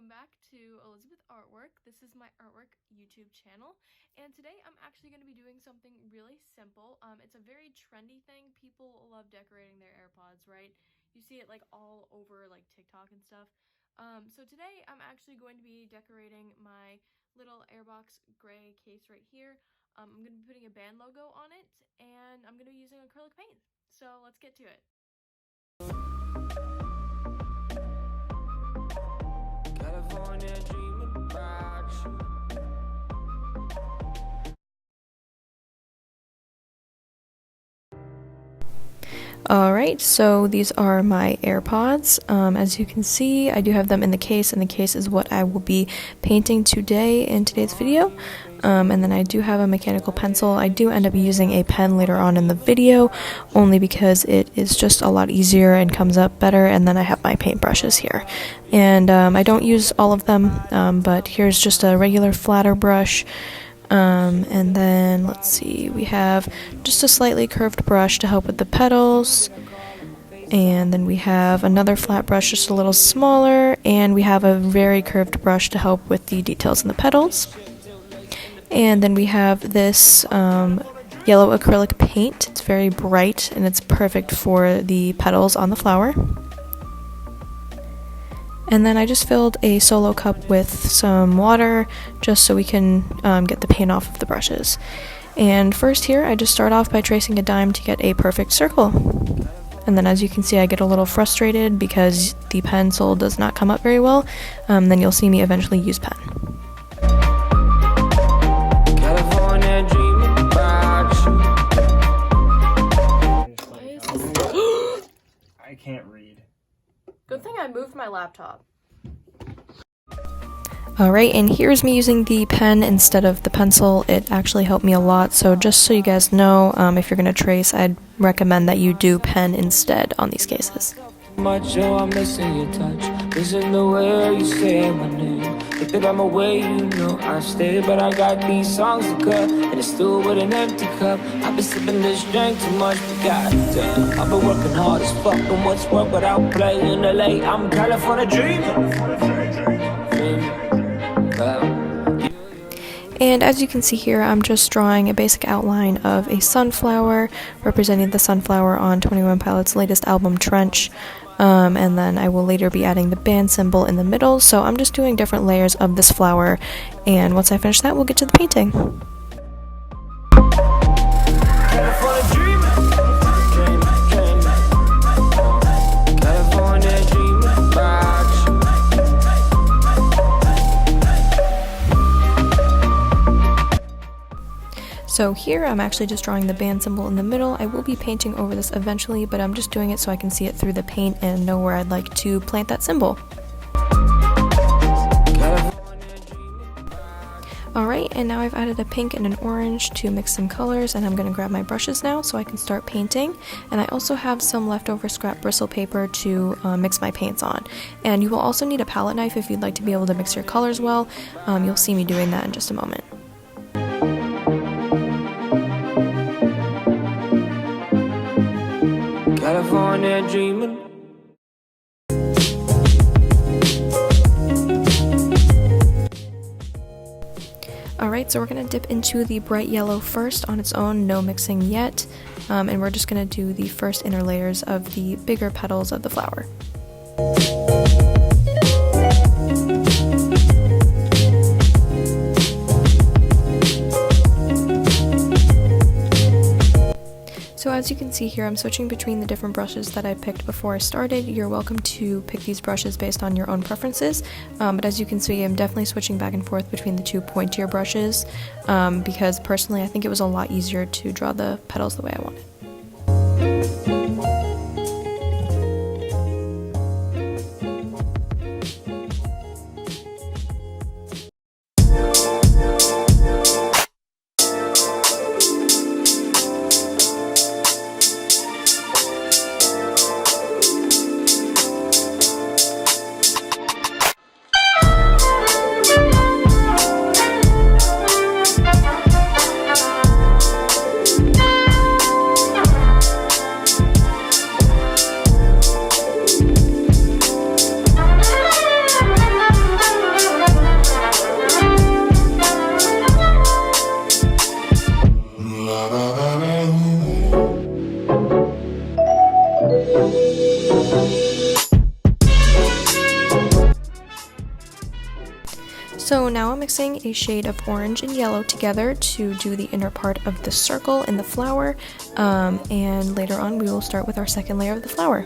welcome back to Elizabeth Artwork. This is my artwork YouTube channel, and today I'm actually going to be doing something really simple. It's a very trendy thing. People love decorating their AirPods, right? You see it like all over like TikTok and stuff. So today I'm actually going to be decorating my little Airbox gray case right here. I'm going to be putting a band logo on it, and I'm going to be using acrylic paint. So let's get to it. Alright, so these are my AirPods. As you can see, I do have them in the case, and the case is what I will be painting today in today's video. And then I do have a mechanical pencil. I do end up using a pen later on in the video, only because it is just a lot easier and comes up better. And then I have my paintbrushes here. And I don't use all of them, but here's just a regular flatter brush. And then let's see, we have just a slightly curved brush to help with the petals, and then we have another flat brush just a little smaller, and we have a very curved brush to help with the details in the petals. And then we have this yellow acrylic paint. It's very bright and it's perfect for the petals on the flower. And then I just filled a solo cup with some water just so we can get the paint off of the brushes. And first here, I just start off by tracing a dime to get a perfect circle. And then as you can see, I get a little frustrated because the pencil does not come up very well. Then you'll see me eventually use pen. I can't read. Good thing I moved my laptop. Alright, and here's me using the pen instead of the pencil. It actually helped me a lot, so just so you guys know, if you're going to trace, I'd recommend that you do pen instead on these cases. I'm missing your touch. Listen the way you say my name. If that I'm away, you know I stay. But I got these songs to cut, and it's still with an empty cup. I've been sipping this drink too much, but goddamn, I've been working hard as fuck. And what's work without playing the late? I'm California dreaming. And as you can see here, I'm just drawing a basic outline of a sunflower, representing the sunflower on 21 Pilots' latest album, Trench. And then I will later be adding the band symbol in the middle, so I'm just doing different layers of this flower, and once I finish that, we'll get to the painting. So here I'm actually just drawing the band symbol in the middle. I will be painting over this eventually, but I'm just doing it so I can see it through the paint and know where I'd like to plant that symbol. Alright, and now I've added a pink and an orange to mix some colors, and I'm going to grab my brushes now so I can start painting. And I also have some leftover scrap bristle paper to mix my paints on. And you will also need a palette knife if you'd like to be able to mix your colors well. You'll see me doing that in just a moment. California dreaming. Alright, so we're going to dip into the bright yellow first on its own, no mixing yet, and we're just going to do the first inner layers of the bigger petals of the flower. So as you can see here, I'm switching between the different brushes that I picked before I started. You're welcome to pick these brushes based on your own preferences, but as you can see, I'm definitely switching back and forth between the two pointier brushes, because personally I think it was a lot easier to draw the petals the way I wanted. mixing a shade of orange and yellow together to do the inner part of the circle in the flower, and later on we will start with our second layer of the flower.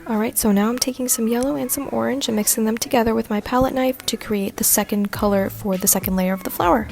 Alright, so now I'm taking some yellow and some orange and mixing them together with my palette knife to create the second color for the second layer of the flower.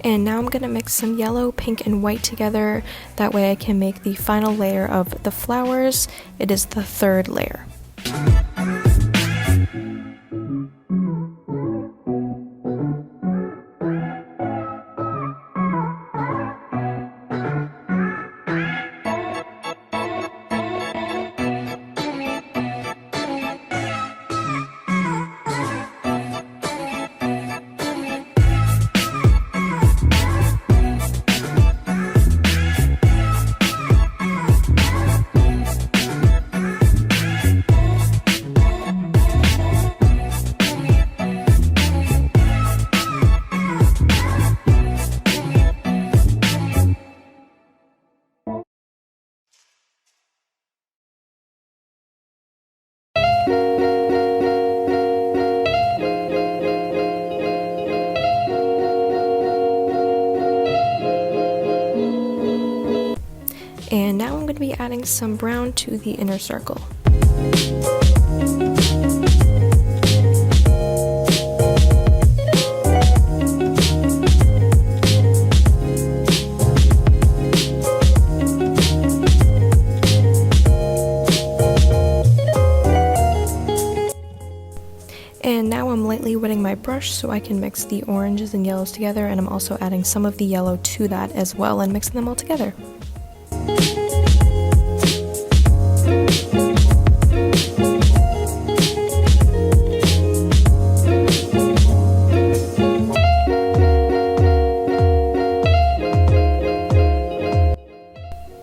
And now I'm going to mix some yellow, pink, and white together. That way I can make the final layer of the flowers. It is the third layer. And now I'm going to be adding some brown to the inner circle. And now I'm lightly wetting my brush so I can mix the oranges and yellows together, and I'm also adding some of the yellow to that as well and mixing them all together.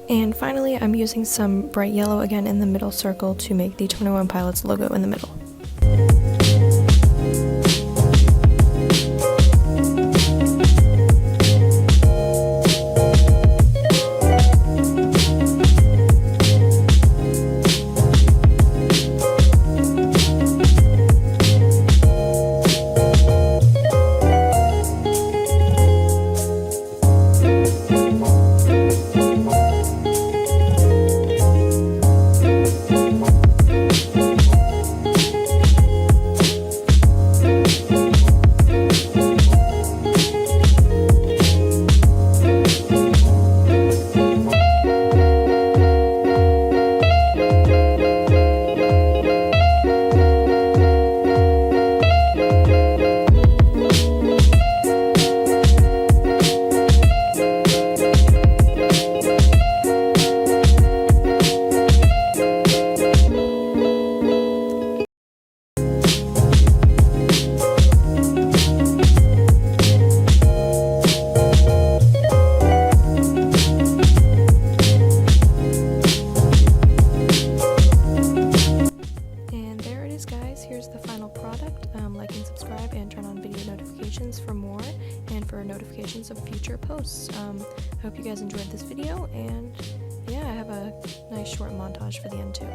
And finally, I'm using some bright yellow again in the middle circle to make the 21 Pilots logo in the middle. Like and subscribe and turn on video notifications for more and for notifications of future posts. I hope you guys enjoyed this video, and yeah, I have a nice short montage for the end too.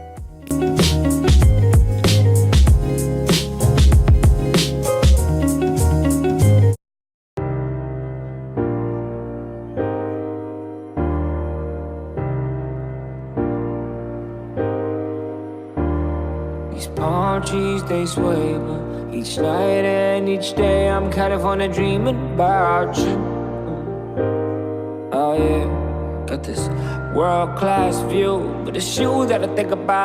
These palm trees, they sway, but each night and each day I'm kind of on a dreaming about you. this world-class view, but it's you that I think about.